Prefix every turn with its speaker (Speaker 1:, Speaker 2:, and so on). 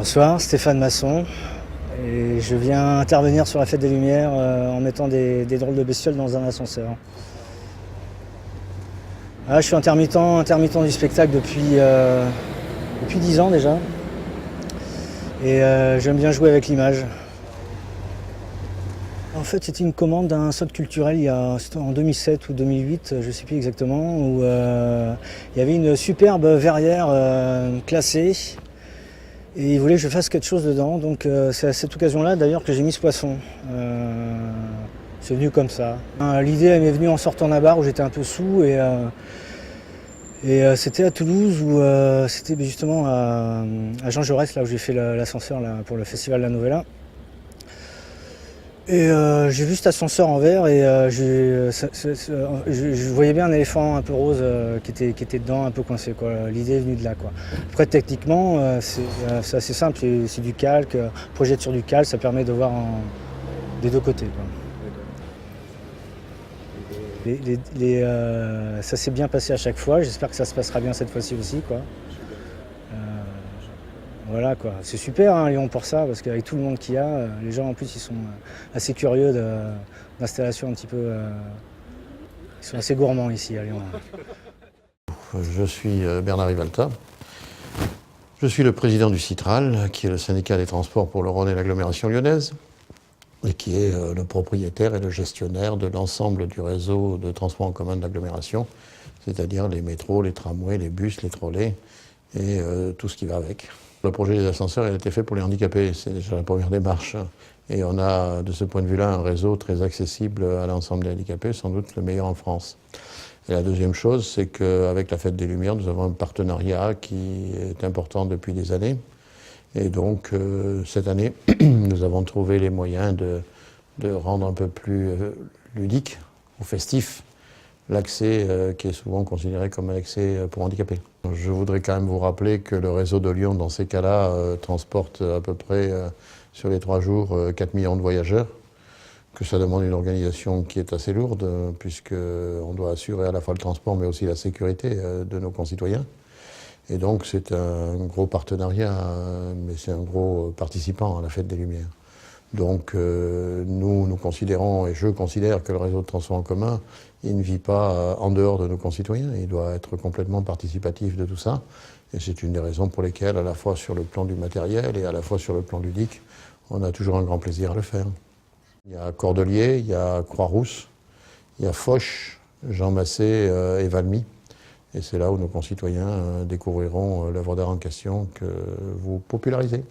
Speaker 1: Bonsoir, Stéphane Masson, et je viens intervenir sur la Fête des Lumières en mettant des drôles de bestioles dans un ascenseur. Je suis intermittent du spectacle depuis 10 ans déjà, et j'aime bien jouer avec l'image. En fait, c'était une commande d'un centre culturel c'était en 2007 ou 2008, je ne sais plus exactement, où il y avait une superbe verrière classée. Et il voulait que je fasse quelque chose dedans, donc c'est à cette occasion-là d'ailleurs que j'ai mis ce poisson. C'est venu comme ça. L'idée elle m'est venue en sortant d'un bar où j'étais un peu saoul et c'était à Toulouse où c'était justement à Jean Jaurès, là où j'ai fait l'ascenseur pour le festival La Novella. Et j'ai vu cet ascenseur en verre et je voyais bien un éléphant un peu rose qui était dedans, un peu coincé, quoi. L'idée est venue de là, quoi. Après, techniquement, c'est assez simple, c'est du calque, projette sur du calque, ça permet de voir des deux côtés, quoi. Ça s'est bien passé à chaque fois, j'espère que ça se passera bien cette fois-ci aussi, quoi. Voilà, quoi. C'est super hein, Lyon pour ça, parce qu'avec tout le monde qu'il y a, les gens en plus ils sont assez curieux d'installation un petit peu. Ils sont assez gourmands ici à Lyon.
Speaker 2: Je suis Bernard Rivalta. Je suis le président du Citral, qui est le syndicat des transports pour le Rhône et l'agglomération lyonnaise, et qui est le propriétaire et le gestionnaire de l'ensemble du réseau de transport en commun de l'agglomération, c'est-à-dire les métros, les tramways, les bus, les trolleys et tout ce qui va avec. Le projet des ascenseurs a été fait pour les handicapés, c'est déjà la première démarche. Et on a, de ce point de vue-là, un réseau très accessible à l'ensemble des handicapés, sans doute le meilleur en France. Et la deuxième chose, c'est qu'avec la Fête des Lumières, nous avons un partenariat qui est important depuis des années. Et donc, cette année, nous avons trouvé les moyens de rendre un peu plus ludique ou festif l'accès qui est souvent considéré comme un accès pour handicapés. Je voudrais quand même vous rappeler que le réseau de Lyon, dans ces cas-là, transporte à peu près sur les 3 jours 4 millions de voyageurs, que ça demande une organisation qui est assez lourde, puisqu'on doit assurer à la fois le transport mais aussi la sécurité de nos concitoyens. Et donc c'est un gros partenariat, mais c'est un gros participant à la Fête des Lumières. Donc nous considérons, et je considère que le réseau de transport en commun, il ne vit pas en dehors de nos concitoyens, il doit être complètement participatif de tout ça. Et c'est une des raisons pour lesquelles, à la fois sur le plan du matériel et à la fois sur le plan ludique, on a toujours un grand plaisir à le faire. Il y a Cordeliers, il y a Croix-Rousse, il y a Foch, Jean Massé et Valmy. Et c'est là où nos concitoyens découvriront l'œuvre d'art en question que vous popularisez.